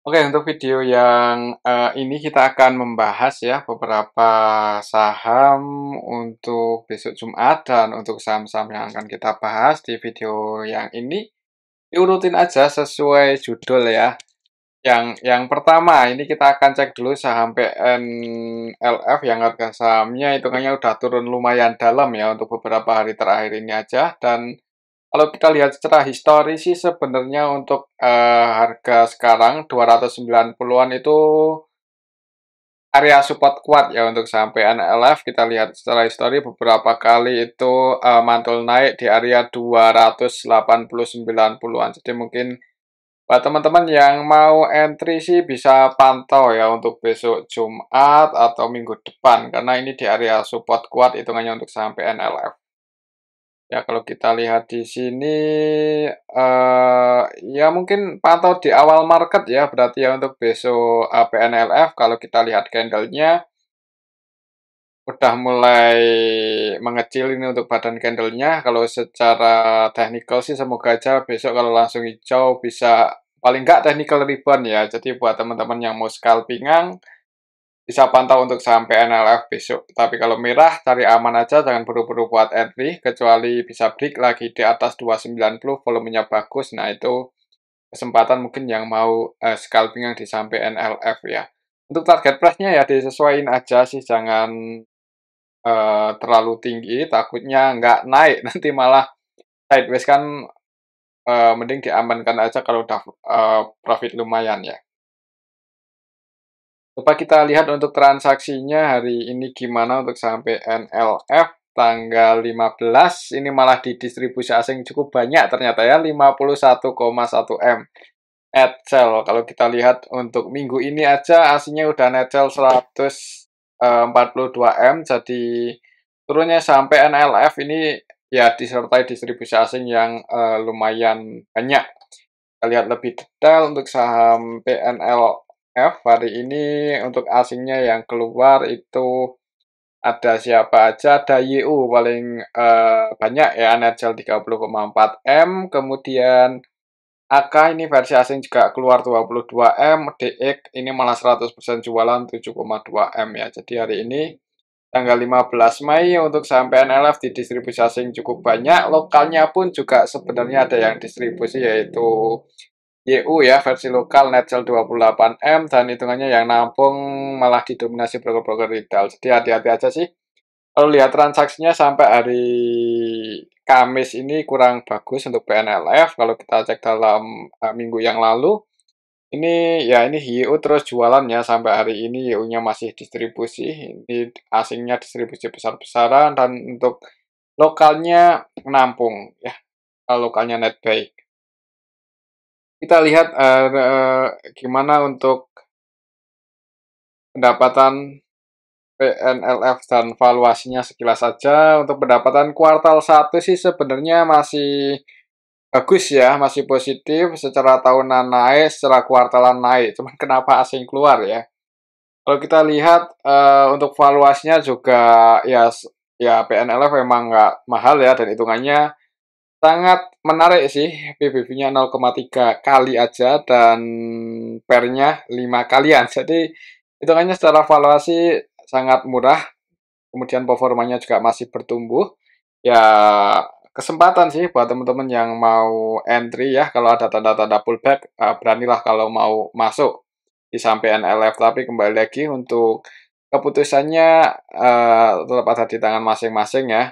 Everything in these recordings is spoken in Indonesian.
Oke, untuk video yang ini kita akan membahas ya beberapa saham untuk besok Jumat dan untuk saham-saham yang akan kita bahas di video yang ini diurutin aja sesuai judul ya. Yang pertama ini kita akan cek dulu saham PNLF yang harga sahamnya hitungannya udah turun lumayan dalam ya untuk beberapa hari terakhir ini aja. Dan kalau kita lihat secara histori sih sebenarnya untuk harga sekarang 290-an itu area support kuat ya untuk saham PNLF. Kita lihat secara histori beberapa kali itu mantul naik di area 280-90-an. Jadi mungkin buat teman-teman yang mau entry sih bisa pantau ya untuk besok Jumat atau minggu depan karena ini di area support kuat hitungannya untuk saham PNLF. Ya, kalau kita lihat di sini, ya mungkin pantau di awal market ya, berarti ya untuk besok PNLF, kalau kita lihat candlenya udah mulai mengecil ini untuk badan candlenya. Kalau secara technical sih semoga aja besok kalau langsung hijau bisa paling nggak technical rebound ya. Jadi buat teman-teman yang mau scalpingan, bisa pantau untuk saham PNLF besok. Tapi kalau merah, cari aman aja, jangan buru-buru buat entry, kecuali bisa break lagi di atas 290, volumenya bagus. Nah, itu kesempatan mungkin yang mau scalping yang di saham PNLF ya. Untuk target price-nya ya disesuaikan aja sih, jangan terlalu tinggi, takutnya nggak naik, nanti malah sideways kan mending diamankan aja kalau udah profit lumayan ya. Coba kita lihat untuk transaksinya hari ini gimana untuk saham PNLF tanggal 15, ini malah di distribusi asing cukup banyak ternyata ya, 51,1 M. Net sell, kalau kita lihat untuk minggu ini aja aslinya udah net sell 142 M, jadi turunnya sampai NLF ini ya disertai distribusi asing yang lumayan banyak. Kita lihat lebih detail untuk saham PNLF hari ini untuk asingnya yang keluar itu ada siapa aja, ada YU paling banyak ya, net sell 30,4 M, kemudian AK ini versi asing juga keluar 22 M, DX ini malah 100% jualan 7,2 M ya. Jadi hari ini tanggal 15 Mei untuk saham PNLF di distribusi asing cukup banyak, lokalnya pun juga sebenarnya ada yang distribusi yaitu YU ya, versi lokal net sell 28 M dan hitungannya yang nampung malah didominasi broker-broker retail. Jadi hati-hati aja sih. Kalau lihat transaksinya sampai hari Kamis ini kurang bagus untuk PNLF. Kalau kita cek dalam minggu yang lalu, ini ya ini HIU terus jualannya sampai hari ini HIU-nya masih distribusi. Ini asingnya distribusi besar-besaran dan untuk lokalnya menampung ya. Kalau lokalnya net buy. Kita lihat gimana untuk pendapatan PNLF dan valuasinya sekilas saja. Untuk pendapatan kuartal 1 sih sebenarnya masih bagus ya, masih positif, secara tahunan naik, secara kuartalan naik. Cuman kenapa asing keluar ya? Kalau kita lihat untuk valuasinya juga ya PNLF memang nggak mahal ya dan hitungannya sangat menarik sih. PBV-nya 0,3 kali aja dan pernya 5 kalian. Jadi hitungannya secara valuasi sangat murah. Kemudian performanya juga masih bertumbuh. Ya, kesempatan sih buat teman-teman yang mau entry ya, kalau ada tanda-tanda pullback, beranilah kalau mau masuk di sampai NLF. Tapi kembali lagi untuk keputusannya tetap ada di tangan masing-masing ya.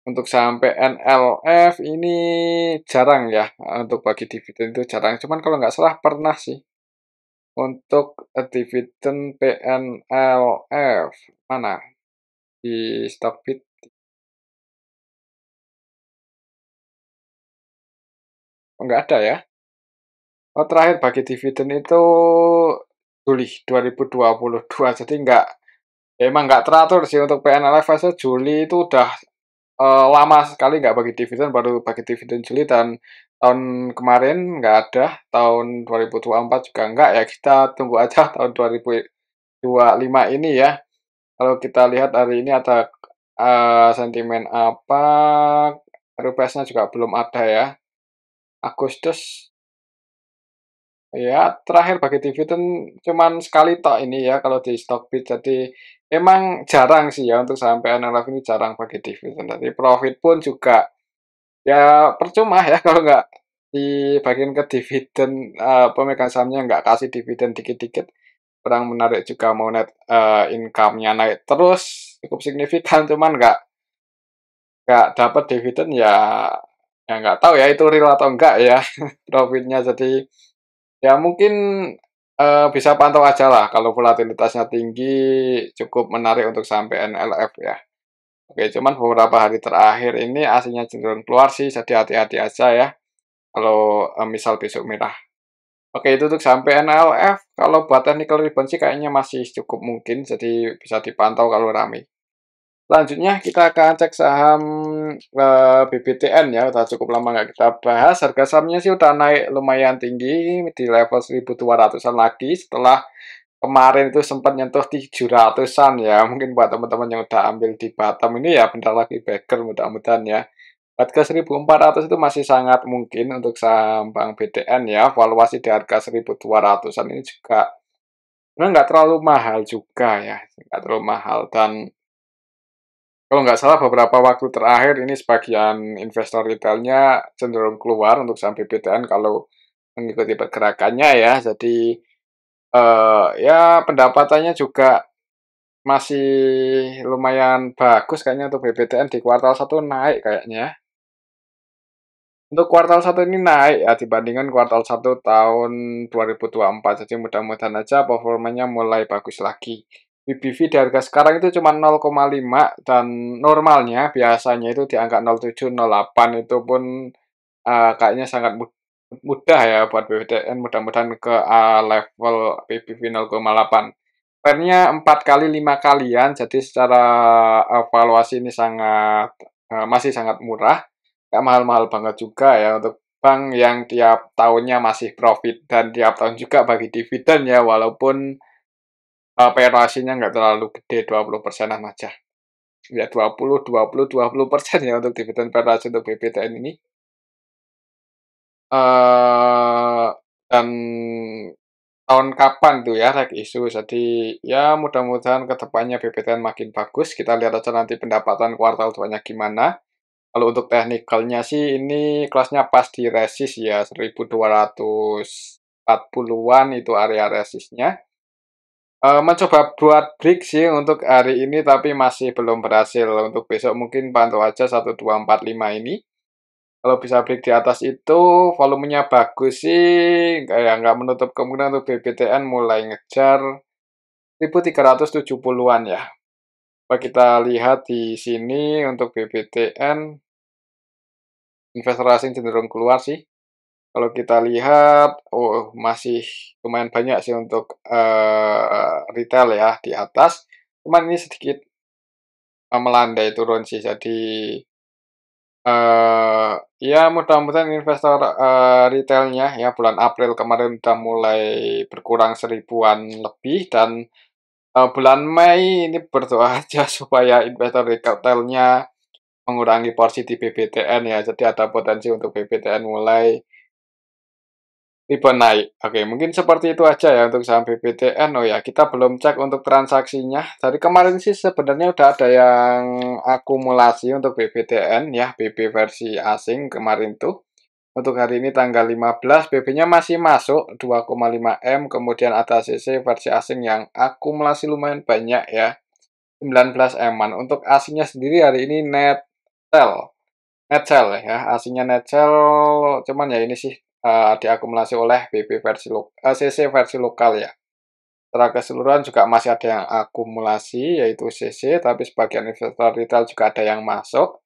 Untuk sampai NLF ini jarang ya, untuk bagi dividen itu jarang. Cuman kalau nggak salah pernah sih. Untuk dividen PNLF, mana? Di Stockbit oh, nggak ada ya. Oh, terakhir bagi dividen itu Juli 2022. Jadi nggak, ya emang nggak teratur sih untuk PNLF fase Juli itu udah lama sekali nggak bagi dividen, baru bagi dividen Juli dan tahun kemarin nggak ada, tahun 2024 juga nggak ya. Kita tunggu aja tahun 2025 ini ya. Kalau kita lihat hari ini ada sentimen apa, request-nya juga belum ada ya. Agustus ya terakhir bagi dividen cuman sekali tok ini ya kalau di Stockbit. Jadi emang jarang sih ya untuk saham PNLF ini jarang bagi dividen. Jadi profit pun juga ya percuma ya kalau nggak dibagiin ke dividen, pemegang sahamnya nggak kasih dividen dikit-dikit, kurang menarik juga mau net, income-nya naik terus cukup signifikan cuman nggak dapat dividen ya ya nggak tahu ya itu real atau enggak ya profitnya. Jadi ya mungkin, bisa pantau aja lah kalau volatilitasnya tinggi cukup menarik untuk sampai NLF ya. Oke, cuman beberapa hari terakhir ini aslinya cenderung keluar sih, jadi hati-hati aja ya kalau, misal besok merah. Oke, itu untuk sampai NLF, kalau buat technical rebound sih kayaknya masih cukup mungkin, jadi bisa dipantau kalau rame. Selanjutnya kita akan cek saham, BBTN ya, udah cukup lama nggak kita bahas, harga sahamnya sih udah naik lumayan tinggi di level 1.200-an lagi setelah kemarin itu sempat nyentuh 700-an ya. Mungkin buat teman-teman yang udah ambil di bottom ini ya bentar lagi bagger mudah-mudahan ya. Harga 1.400 itu masih sangat mungkin untuk saham Bank BTN ya, valuasi di harga 1.200-an ini juga sebenarnya nggak terlalu mahal juga ya, nggak terlalu mahal. Dan kalau nggak salah beberapa waktu terakhir ini sebagian investor retailnya cenderung keluar untuk saham BBTN kalau mengikuti pergerakannya ya. Jadi, ya pendapatannya juga masih lumayan bagus kayaknya untuk BBTN di kuartal 1 naik kayaknya. Untuk kuartal 1 ini naik ya dibandingkan kuartal 1 tahun 2024. Jadi mudah-mudahan aja performanya mulai bagus lagi. PBV di harga sekarang itu cuma 0,5 dan normalnya biasanya itu di angka 07, 08 itu pun kayaknya sangat mudah ya buat BBTN mudah-mudahan ke level PBV 0,8. Trennya 4 kali 5 kalian, jadi secara valuasi ini sangat masih sangat murah, nggak mahal-mahal banget juga ya untuk bank yang tiap tahunnya masih profit dan tiap tahun juga bagi dividen ya, walaupun payout ratio-nya nggak terlalu gede, 20%-an aja. Ya 20% ya untuk dividen payout ratio untuk BBTN ini. Dan tahun kapan tuh ya reg issue. Jadi ya mudah-mudahan ke depannya BBTN makin bagus. Kita lihat aja nanti pendapatan kuartal 2-nya gimana. Kalau untuk teknikalnya sih ini kelasnya pas di resist ya 1240-an itu area resistnya. Mencoba buat break sih untuk hari ini tapi masih belum berhasil. Untuk besok mungkin pantau aja 1245 ini. Kalau bisa break di atas itu, volumenya bagus sih, kayak nggak menutup kemungkinan untuk BBTN mulai ngejar 1.370-an ya. Coba kita lihat di sini untuk BBTN, investor asing cenderung keluar sih. Kalau kita lihat, oh masih lumayan banyak sih untuk retail ya di atas. Cuman ini sedikit melandai turun sih, jadi ya mudah-mudahan investor, retailnya ya bulan April kemarin udah mulai berkurang 1.000-an lebih dan, bulan Mei ini berdoa aja supaya investor retailnya mengurangi porsi di BBTN ya. Jadi ada potensi untuk BBTN mulai rebound naik. Oke, mungkin seperti itu aja ya untuk saham BBTN. Oh ya, kita belum cek untuk transaksinya. Dari kemarin sih sebenarnya udah ada yang akumulasi untuk BBTN ya, BB versi asing kemarin tuh. Untuk hari ini tanggal 15, BB-nya masih masuk 2,5 M, kemudian ada CC versi asing yang akumulasi lumayan banyak ya, 19 M-an. Untuk asingnya sendiri hari ini Netcell ya, aslinya Netcell, cuman ya ini sih diakumulasi oleh BB versi CC versi lokal ya. Secara keseluruhan juga masih ada yang akumulasi yaitu CC, tapi sebagian investor retail juga ada yang masuk.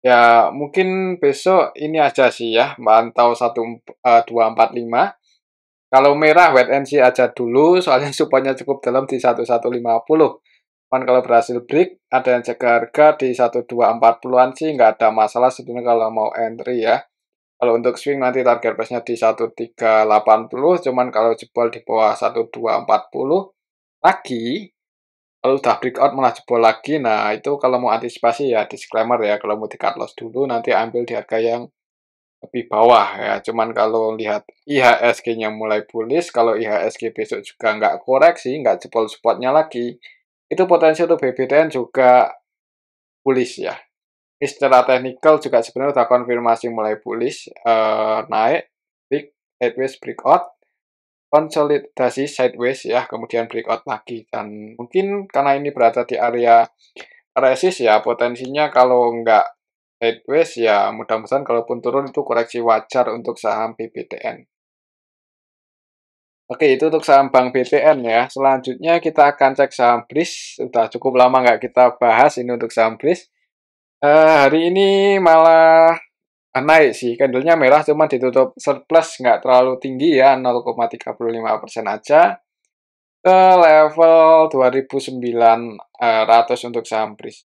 Ya mungkin besok ini aja sih ya, mantau 1245. Kalau merah wait and see aja dulu, soalnya supaya cukup dalam di 1150. Cuman kalau berhasil break, ada yang jaga harga di 1240-an sih nggak ada masalah sebenarnya kalau mau entry ya. Kalau untuk swing nanti target price-nya di 1380, cuman kalau jebol di bawah 1240 lagi, kalau udah breakout malah jebol lagi, nah itu kalau mau antisipasi ya disclaimer ya, kalau mau di cut loss dulu nanti ambil di harga yang lebih bawah ya. Cuman kalau lihat IHSG-nya mulai bullish, kalau IHSG besok juga nggak koreksi, nggak jebol spotnya lagi, itu potensi untuk BBTN juga bullish ya. Ini secara teknikal juga sebenarnya udah konfirmasi mulai bullish, naik, big, sideways, breakout, konsolidasi sideways ya, kemudian breakout lagi. Dan mungkin karena ini berada di area resist ya, potensinya kalau nggak sideways ya mudah-mudahan kalaupun turun itu koreksi wajar untuk saham BBTN. Oke, itu untuk saham Bank BTN ya. Selanjutnya kita akan cek saham BRIS. Sudah cukup lama nggak kita bahas ini untuk saham BRIS. Hari ini malah naik sih, candlenya merah cuma ditutup surplus nggak terlalu tinggi ya, 0,35% aja ke level 2.900 untuk saham BRIS.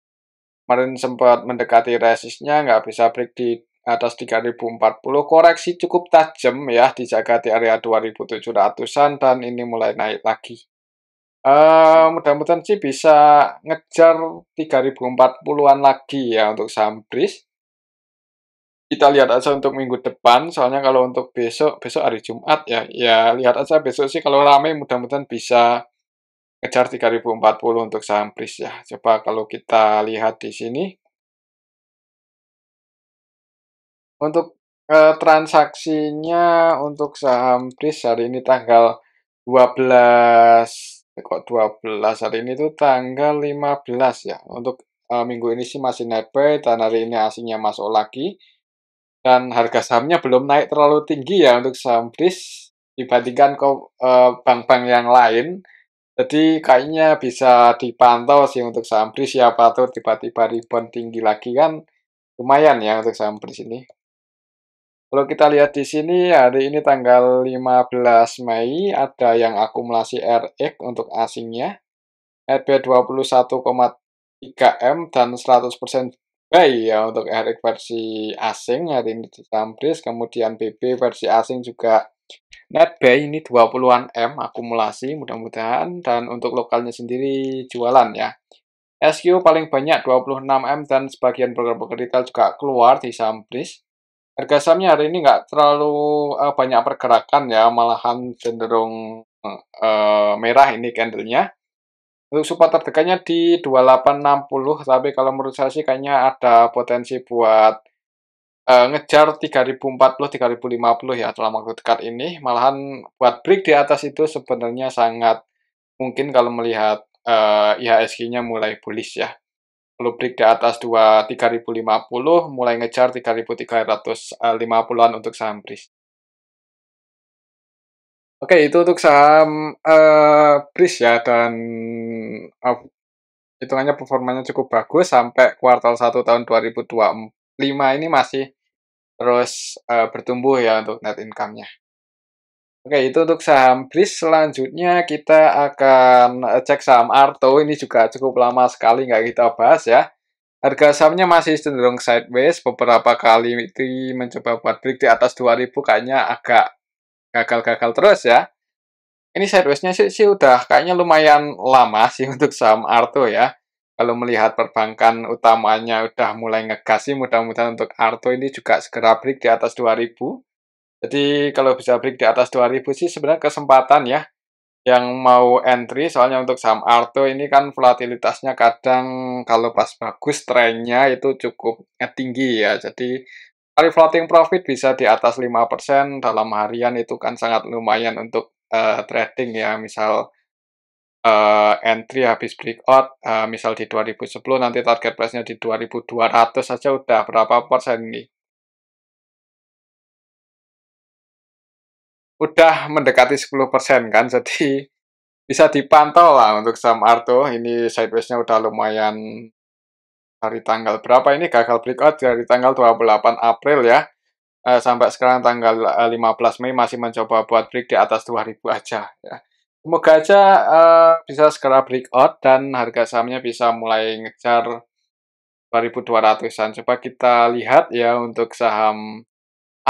Kemarin sempat mendekati resistnya, nggak bisa break di atas 3.040, koreksi cukup tajam ya, dijaga di area 2.700-an dan ini mulai naik lagi. Mudah-mudahan sih bisa ngejar 3.040-an lagi ya untuk saham BRIS. Kita lihat aja untuk minggu depan, soalnya kalau untuk besok hari Jumat ya, ya lihat aja besok sih kalau ramai mudah-mudahan bisa ngejar 3.040 untuk saham BRIS ya. Coba kalau kita lihat di sini, untuk transaksinya untuk saham BRIS hari ini tanggal 12, kok 12, hari ini tuh tanggal 15 ya. Untuk minggu ini sih masih net buy dan hari ini asingnya masuk lagi. Dan harga sahamnya belum naik terlalu tinggi ya untuk saham BRIS dibandingkan ke bank-bank yang lain. Jadi kayaknya bisa dipantau sih untuk saham BRIS, siapa tuh tiba-tiba rebound tinggi lagi kan lumayan ya untuk saham BRIS ini. Kalau kita lihat di sini hari ini tanggal 15 Mei ada yang akumulasi RX untuk asingnya. RB 21,3 M dan 100% buy ya untuk RX versi asing hari ini di saham BRIS. Kemudian BB versi asing juga net buy ini 20-an M akumulasi mudah-mudahan, dan untuk lokalnya sendiri jualan ya. SQ paling banyak 26 M dan sebagian broker-broker retail juga keluar di saham BRIS. Harga sahamnya hari ini nggak terlalu banyak pergerakan ya, malahan cenderung merah ini candlenya. Untuk support terdekatnya di 2860, tapi kalau menurut saya sih kayaknya ada potensi buat ngejar 3040, 3050 ya dalam waktu dekat ini. Malahan buat break di atas itu sebenarnya sangat mungkin kalau melihat IHSG-nya mulai bullish ya. Kalau break di atas 3050, mulai ngejar 3350-an untuk saham BRIS. Oke, itu untuk saham BRIS ya, dan hitungannya performanya cukup bagus sampai kuartal 1 tahun 2025 ini masih terus bertumbuh ya untuk net income-nya. Oke, itu untuk saham BRIS. Selanjutnya kita akan cek saham Arto. Ini juga cukup lama sekali nggak kita bahas ya. Harga sahamnya masih cenderung sideways, beberapa kali itu mencoba buat break di atas 2000, kayaknya agak gagal-gagal terus ya. Ini sideways-nya sih udah kayaknya lumayan lama sih untuk saham Arto ya. Kalau melihat perbankan utamanya udah mulai ngegas sih, mudah-mudahan untuk Arto ini juga segera break di atas 2000. Jadi kalau bisa break di atas 2000 sih sebenarnya kesempatan ya yang mau entry, soalnya untuk saham Arto ini kan volatilitasnya kadang kalau pas bagus trennya itu cukup tinggi ya. Jadi kali floating profit bisa di atas 5% dalam harian itu kan sangat lumayan untuk trading ya. Misal entry habis breakout, misal di 2010 nanti target price-nya di 2200 saja udah berapa persen nih? Udah mendekati 10% kan, jadi bisa dipantau lah untuk saham Arto. Ini sideways-nya udah lumayan dari tanggal berapa ini gagal breakout dari tanggal 28 April ya. Sampai sekarang tanggal 15 Mei masih mencoba buat break di atas 2000 aja ya. Semoga aja bisa segera breakout dan harga sahamnya bisa mulai ngejar 2200-an. Coba kita lihat ya untuk saham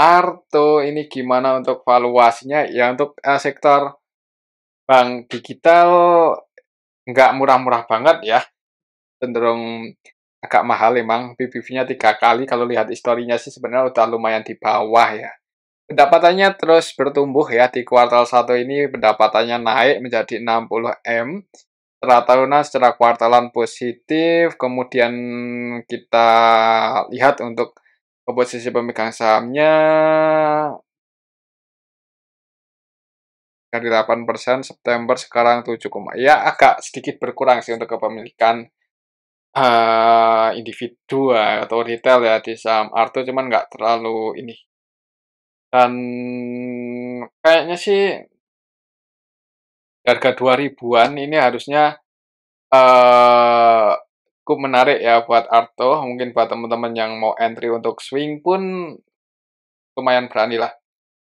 Arto ini gimana untuk valuasinya ya. Untuk sektor bank digital nggak murah-murah banget ya, cenderung agak mahal memang, PBV-nya 3 kali, kalau lihat historinya sih sebenarnya udah lumayan di bawah ya. Pendapatannya terus bertumbuh ya, di kuartal 1 ini pendapatannya naik menjadi 60 M, secara tahunan, secara kuartalan positif, kemudian kita lihat untuk komposisi pemegang sahamnya dari 8% September sekarang 7, ya agak sedikit berkurang sih untuk kepemilikan individu ya, atau retail ya di saham Arto, cuman nggak terlalu ini. Dan kayaknya sih harga 2000-an ini harusnya cukup menarik ya buat Arto, mungkin buat teman-teman yang mau entry untuk swing pun lumayan berani lah.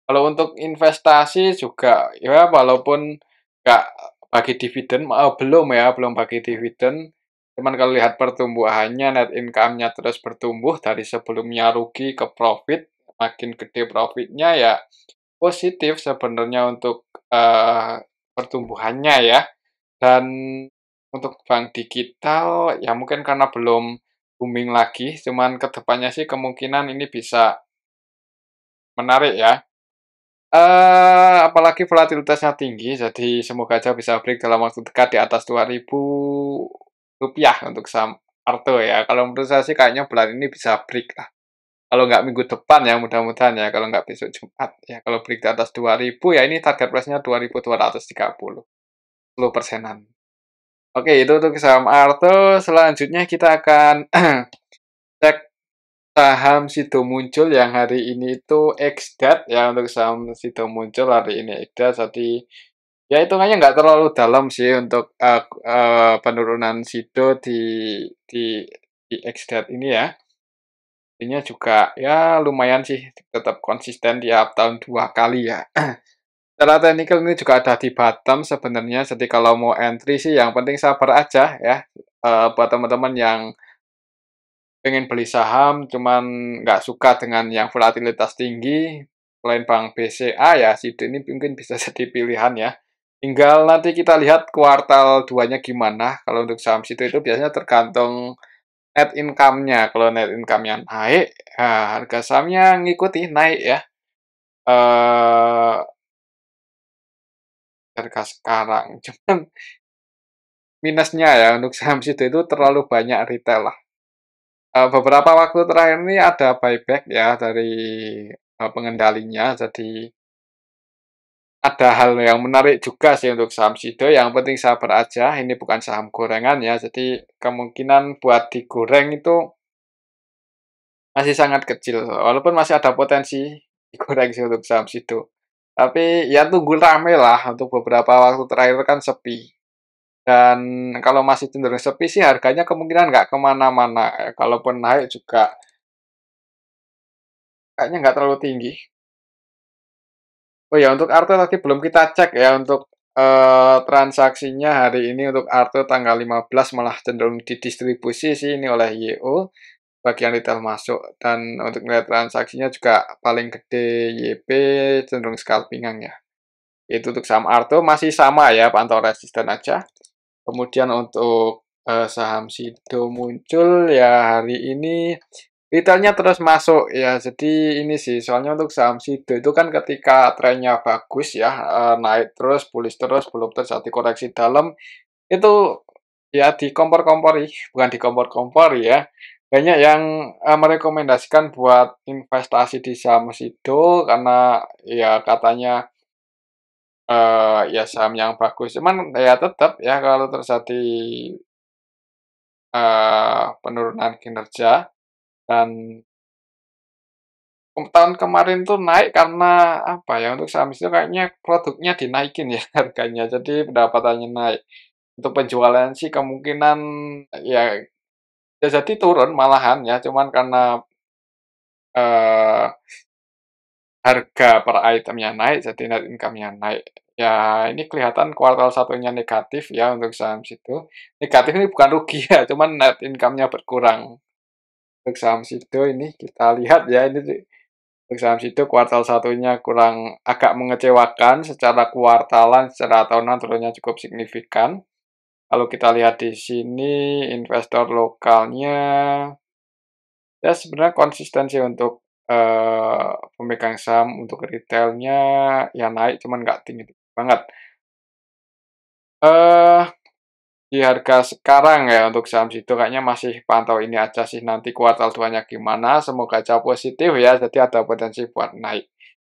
Kalau untuk investasi juga ya walaupun nggak bagi dividen, belum ya, belum bagi dividen. Cuman kalau lihat pertumbuhannya, net income-nya terus bertumbuh dari sebelumnya rugi ke profit, makin gede profitnya ya positif sebenarnya untuk pertumbuhannya ya. Dan untuk bank digital ya mungkin karena belum booming lagi, cuman kedepannya sih kemungkinan ini bisa menarik ya. Apalagi volatilitasnya tinggi, jadi semoga aja bisa break dalam waktu dekat di atas Rp2.000 untuk saham Arto ya. Kalau menurut saya sih kayaknya bulan ini bisa break lah. Kalau nggak minggu depan ya mudah-mudahan ya, kalau nggak besok Jumat ya. Kalau break di atas 2000 ya ini target price-nya 2230, 10%-an. Oke, itu untuk saham Arto. Selanjutnya kita akan cek saham Sido Muncul yang hari ini itu XDAT ya. Untuk saham Sido Muncul hari ini XDAT, jadi ya hitungannya nggak terlalu dalam sih untuk penurunan Sido di di XDAT ini ya. Ini juga ya lumayan sih, tetap konsisten tiap tahun 2 kali ya. Secara teknikal ini juga ada di bottom sebenarnya, jadi kalau mau entry sih yang penting sabar aja ya. Buat teman-teman yang pengen beli saham cuman nggak suka dengan yang volatilitas tinggi, selain Bank BCA ya SIDO ini mungkin bisa jadi pilihan ya. Tinggal nanti kita lihat kuartal 2-nya gimana. Kalau untuk saham SIDO itu biasanya tergantung net income-nya. Kalau net income-nya naik, ya harga sahamnya ngikuti naik ya. Harga sekarang. Cuman minusnya ya untuk saham SIDO itu terlalu banyak retail lah. Beberapa waktu terakhir ini ada buyback ya dari pengendalinya, jadi ada hal yang menarik juga sih untuk saham SIDO, yang penting sabar aja, ini bukan saham gorengan ya, jadi kemungkinan buat digoreng itu masih sangat kecil, walaupun masih ada potensi digoreng sih untuk saham SIDO. Tapi ya tunggu rame lah, untuk beberapa waktu terakhir kan sepi. Dan kalau masih cenderung sepi sih harganya kemungkinan nggak kemana-mana, kalaupun naik juga kayaknya nggak terlalu tinggi. Oh ya, untuk Arto tadi belum kita cek ya untuk transaksinya hari ini untuk Arto tanggal 15 malah cenderung didistribusi sih ini oleh YO bagian retail masuk, dan untuk nilai transaksinya juga paling gede YP cenderung scalpingan ya. Itu untuk saham Arto masih sama ya, pantau resisten aja. Kemudian untuk saham Sido Muncul ya hari ini retailnya terus masuk ya, jadi ini sih, soalnya untuk saham Sido itu kan ketika trennya bagus ya, naik terus, bullish terus, belum terjadi koreksi dalam, itu ya dikompor-kompori, bukan dikompor-kompori ya. Banyak yang merekomendasikan buat investasi di saham Sido karena ya katanya ya saham yang bagus. Cuman ya tetap ya kalau terjadi penurunan kinerja dan tahun kemarin tuh naik karena apa ya, untuk saham itu kayaknya produknya dinaikin ya harganya, jadi pendapatannya naik. Untuk penjualan sih kemungkinan ya bisa jadi turun malahan ya, cuman karena eee, harga per itemnya naik, jadi net income-nya naik. Ya ini kelihatan kuartal satunya negatif ya untuk saham situ. Negatif ini bukan rugi ya, cuman net income-nya berkurang. Untuk saham situ ini kita lihat ya, ini untuk saham situ kuartal satunya kurang agak mengecewakan, secara kuartalan, secara tahunan turunnya cukup signifikan. Kalau kita lihat di sini investor lokalnya, ya sebenarnya konsistensi untuk, pemegang saham untuk retailnya ya naik, cuman nggak tinggi banget. Eh, di harga sekarang ya untuk saham situ kayaknya masih pantau ini aja sih, nanti kuartal 2-nya gimana, semoga aja positif ya, jadi ada potensi buat naik.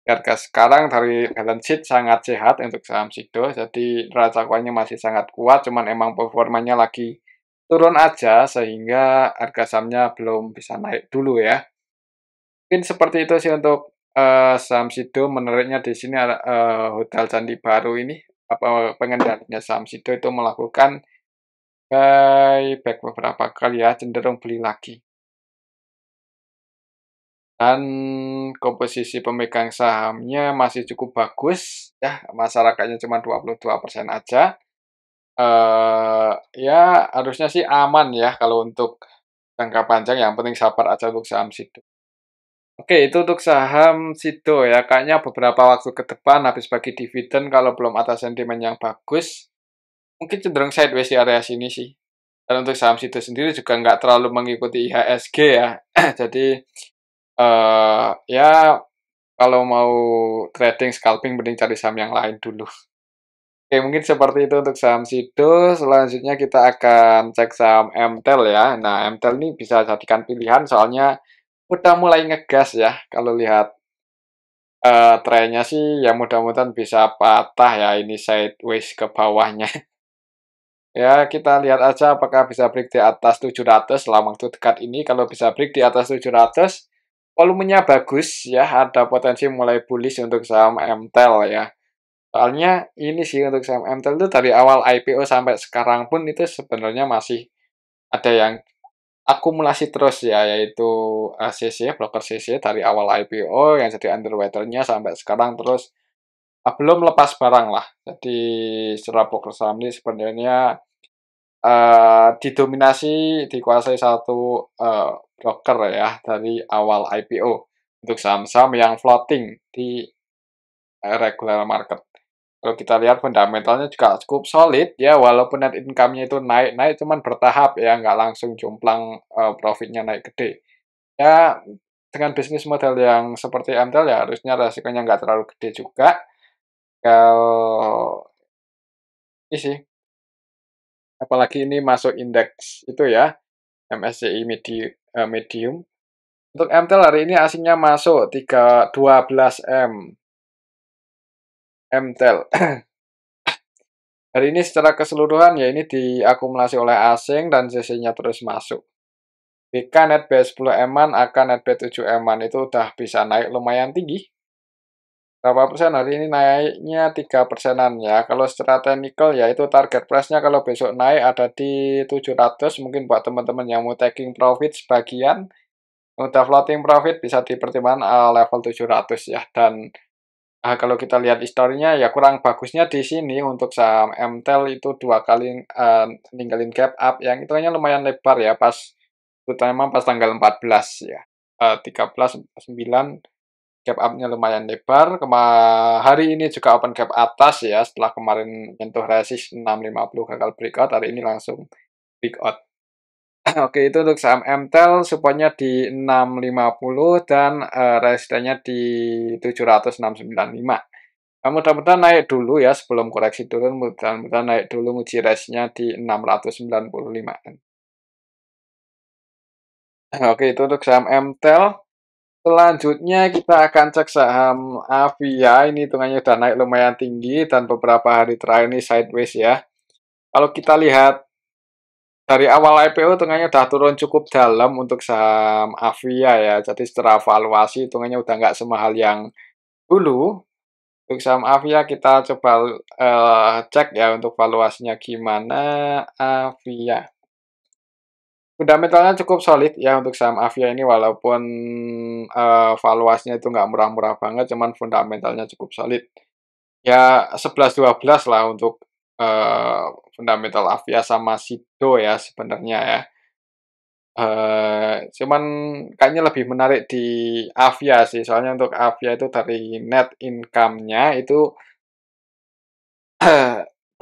Di harga sekarang dari balance sheet sangat sehat untuk saham situ, jadi neraca keuangannya masih sangat kuat, cuman emang performanya lagi turun aja, sehingga harga sahamnya belum bisa naik dulu ya. Mungkin seperti itu sih untuk, saham Sido, menariknya di sini ada, Hotel Candi Baru ini, apa, pengendalinya saham Sido itu melakukan buyback beberapa kali ya, cenderung beli lagi. Dan komposisi pemegang sahamnya masih cukup bagus, ya, masyarakatnya cuma 22% aja. Ya harusnya sih aman ya kalau untuk jangka panjang, yang penting sabar aja untuk saham Sido. Oke, itu untuk saham Sido ya. Kayaknya beberapa waktu ke depan habis bagi dividen kalau belum ada sentimen yang bagus, mungkin cenderung sideways di area sini sih. Dan untuk saham Sido sendiri juga nggak terlalu mengikuti IHSG ya. Jadi, ya kalau mau trading, scalping, mending cari saham yang lain dulu. Oke, mungkin seperti itu untuk saham Sido. Selanjutnya kita akan cek saham MTEL ya. Nah, MTEL ini bisa jadikan pilihan soalnya udah mulai ngegas ya. Kalau lihat trennya sih ya mudah-mudahan bisa patah ya ini sideways ke bawahnya. Ya, kita lihat aja apakah bisa break di atas 700 dalam waktu dekat ini. Kalau bisa break di atas 700, volumenya bagus ya, ada potensi mulai bullish untuk saham MTEL ya. Soalnya ini sih untuk saham MTEL itu dari awal IPO sampai sekarang pun itu sebenarnya masih ada yang akumulasi terus ya, yaitu CC, broker CC dari awal IPO yang jadi underwater-nya sampai sekarang terus belum lepas barang lah. Jadi secara broker saham ini sebenarnya didominasi, dikuasai satu broker ya dari awal IPO untuk saham-saham yang floating di regular market. Kalau kita lihat fundamentalnya juga cukup solid ya, walaupun net income-nya itu naik-naik cuman bertahap ya, nggak langsung jomplang profitnya naik gede. Ya, dengan bisnis model yang seperti MTEL ya harusnya resikonya nggak terlalu gede juga. Kalau ini sih, apalagi ini masuk indeks itu ya, MSCI Medium. Untuk MTEL hari ini asingnya masuk 12M MTEL. Hari ini secara keseluruhan ya ini diakumulasi oleh asing dan CC-nya terus masuk. BK net B10M-an, AK net B7M-an itu udah bisa naik lumayan tinggi. Berapa persen hari ini naiknya 3%-an ya. Kalau secara teknikal ya itu target price-nya kalau besok naik ada di 700, mungkin buat teman-teman yang mau taking profit sebagian, udah floating profit bisa dipertimbangkan level 700 ya. Dan kalau kita lihat historinya ya kurang bagusnya di sini untuk saham MTEL itu 2 kali ninggalin gap up yang hitungannya lumayan lebar ya, pas terutama pas tanggal 14 ya. 13, 9 gap up-nya lumayan lebar. Hari ini juga open gap atas ya, setelah kemarin nyentuh resist 650 gagal breakout, hari ini langsung breakout. Oke, itu untuk saham MTEL, support-nya di 650 dan resistennya di 706,95. Mudah-mudahan naik dulu ya sebelum koreksi turun, mudah-mudahan naik dulu nguji resistnya di 695. Oke, itu untuk saham MTEL. Selanjutnya kita akan cek saham Avia, ini hitungannya udah naik lumayan tinggi dan beberapa hari terakhir ini sideways ya. Kalau kita lihat dari awal IPO hitungannya udah turun cukup dalam untuk saham Avia ya. Jadi secara valuasi hitungannya udah nggak semahal yang dulu. Untuk saham Avia kita coba cek ya untuk valuasinya gimana. Avia. Fundamentalnya cukup solid ya untuk saham Avia ini, walaupun valuasinya itu nggak murah-murah banget, cuman fundamentalnya cukup solid. Ya 11-12 lah untuk fundamental Avia sama Sido ya sebenarnya ya. Cuman kayaknya lebih menarik di Avia sih, soalnya untuk Avia itu dari net income-nya itu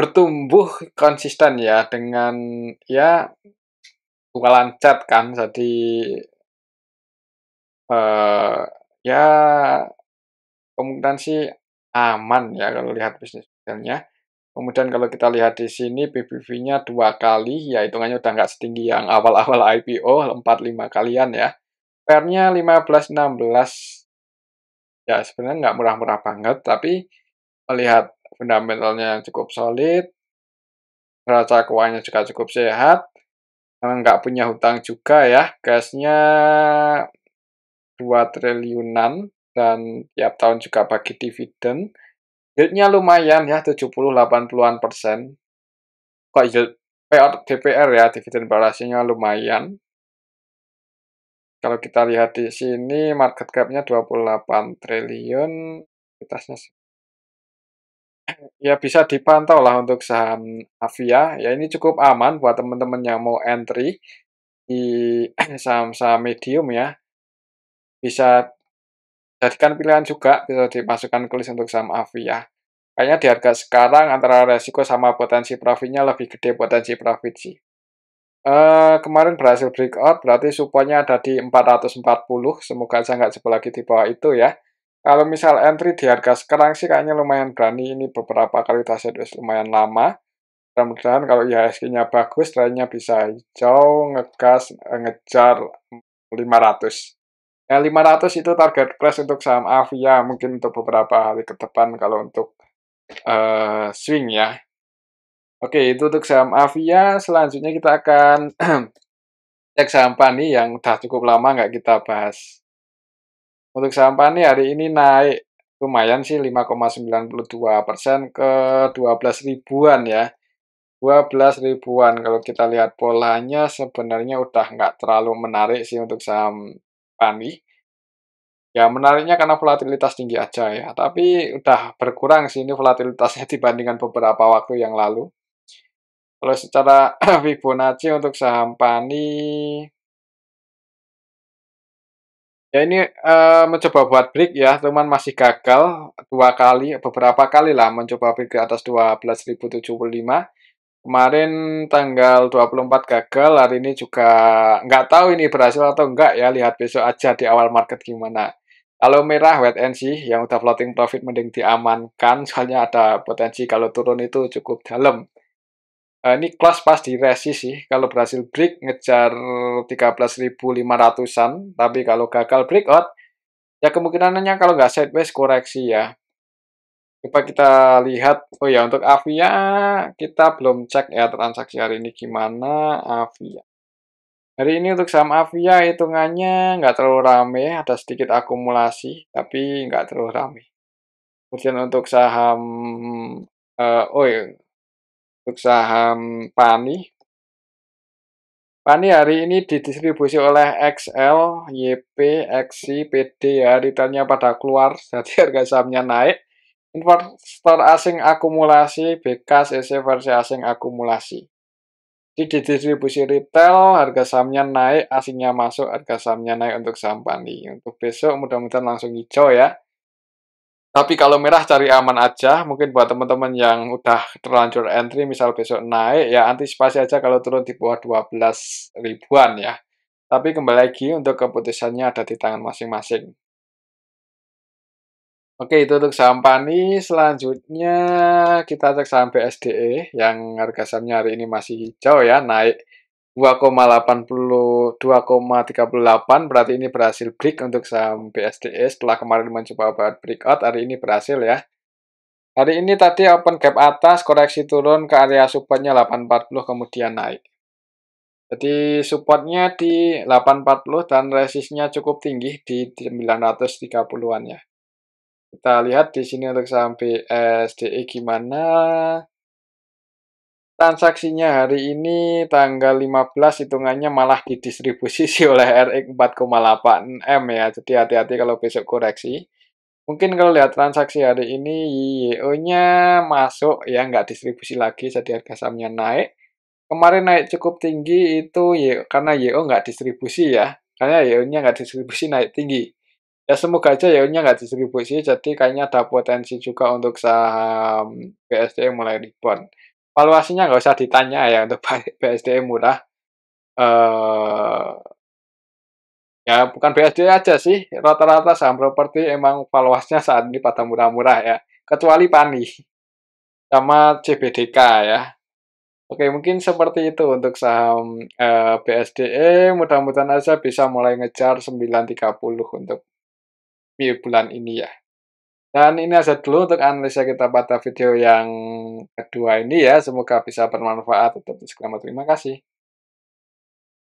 bertumbuh konsisten ya dengan ya jualan cat kan jadi, eee, ya kemungkinan sih aman ya kalau lihat bisnis modelnya. Kemudian kalau kita lihat di sini PBV-nya 2 kali, ya hitungannya udah nggak setinggi yang awal-awal IPO 4, 5 kalian ya. PER-nya 15, 16, ya sebenarnya nggak murah-murah banget, tapi melihat fundamentalnya yang cukup solid, neraca keuangannya juga cukup sehat, nggak punya hutang juga ya, cashnya 2 triliunan, dan tiap tahun juga bagi dividen. Yield-nya lumayan ya, 70-80-an%. Kok yield payout DPR ya, dividen per aksinya lumayan. Kalau kita lihat di sini market cap-nya 28 triliun, kualitasnya ya bisa dipantau lah untuk saham Avia. Ya ini cukup aman buat teman-teman yang mau entry di saham-saham medium ya. Bisa jadikan pilihan juga, bisa dimasukkan ke list untuk saham Avia. Kayaknya di harga sekarang antara resiko sama potensi profitnya lebih gede potensi profit sih. Kemarin berhasil breakout, berarti supportnya ada di 440, semoga aja nggak jebol lagi di bawah itu ya. Kalau misal entry di harga sekarang sih kayaknya lumayan berani, ini beberapa kali sideways lumayan lama. Mudah-mudahan kalau IHSG-nya bagus, trennya bisa hijau, ngegas, ngejar 500. Ya 500 itu target price untuk saham Avia, mungkin untuk beberapa hari ke depan kalau untuk swing ya. Oke, itu untuk saham Avia. Selanjutnya kita akan cek saham Pani yang udah cukup lama nggak kita bahas. Untuk saham Pani hari ini naik lumayan sih 5,92% ke 12 ribuan ya. 12 ribuan. Kalau kita lihat polanya sebenarnya udah nggak terlalu menarik sih untuk saham Pani. Ya menariknya karena volatilitas tinggi aja ya. Tapi udah berkurang sih ini volatilitasnya dibandingkan beberapa waktu yang lalu. Kalau secara Fibonacci untuk saham Pani, ya ini mencoba buat break ya, cuman masih gagal 2 kali, beberapa kali lah mencoba break ke atas 12.075. Kemarin tanggal 24 gagal, hari ini juga nggak tahu ini berhasil atau enggak ya, lihat besok aja di awal market gimana. Kalau merah wait and see, yang udah floating profit mending diamankan, soalnya ada potensi kalau turun itu cukup dalam. Ini kelas pas di resi sih, kalau berhasil break ngejar 13.500-an, tapi kalau gagal breakout, ya kemungkinannya kalau nggak sideways koreksi ya. Coba kita lihat, oh ya untuk Avia kita belum cek ya transaksi hari ini gimana Avia. Hari ini untuk saham Avia hitungannya nggak terlalu rame, ada sedikit akumulasi, tapi nggak terlalu rame. Kemudian untuk saham, oh ya, untuk saham Pani, Pani hari ini didistribusi oleh XL, YP, XI, PD ya, returnnya pada keluar, jadi harga sahamnya naik. Investor asing akumulasi, BK, CC versi asing akumulasi. Di distribusi retail, harga sahamnya naik, asingnya masuk, harga sahamnya naik untuk saham Pani. Untuk besok mudah-mudahan langsung hijau ya. Tapi kalau merah cari aman aja, mungkin buat teman-teman yang udah terlanjur entry, misal besok naik, ya antisipasi aja kalau turun di bawah 12 ribuan ya. Tapi kembali lagi untuk keputusannya ada di tangan masing-masing. Oke, itu untuk saham Pani. Selanjutnya kita cek saham BSDE yang harga sahamnya hari ini masih hijau ya, naik 2,38, berarti ini berhasil break untuk saham BSDE setelah kemarin mencoba buat breakout, hari ini berhasil ya. Hari ini tadi open gap atas, koreksi turun ke area supportnya 840 kemudian naik. Jadi supportnya di 840 dan resistnya cukup tinggi di 930-an ya. Kita lihat di sini untuk saham BSDE gimana. Transaksinya hari ini tanggal 15 hitungannya malah didistribusi oleh RX 4,8M ya. Jadi hati-hati kalau besok koreksi. Mungkin kalau lihat transaksi hari ini YO-nya masuk ya, nggak distribusi lagi jadi harga sahamnya naik. Kemarin naik cukup tinggi itu karena YO nggak distribusi ya. Karena YO-nya nggak distribusi naik tinggi. Ya semoga aja YO-nya nggak distribusi, jadi kayaknya ada potensi juga untuk saham BSD mulai rebound. valuasinya nggak usah ditanya ya untuk BSDE murah, eee, ya bukan BSDE aja sih, rata-rata saham properti emang valuasinya saat ini pada murah-murah ya, kecuali PANI sama CBDK ya. Oke, mungkin seperti itu untuk saham, BSDE, mudah-mudahan aja bisa mulai ngejar 9.30 untuk bulan ini ya. Dan ini aja dulu untuk analisa kita pada video yang kedua ini ya, semoga bisa bermanfaat. Tetap selamat, terima kasih.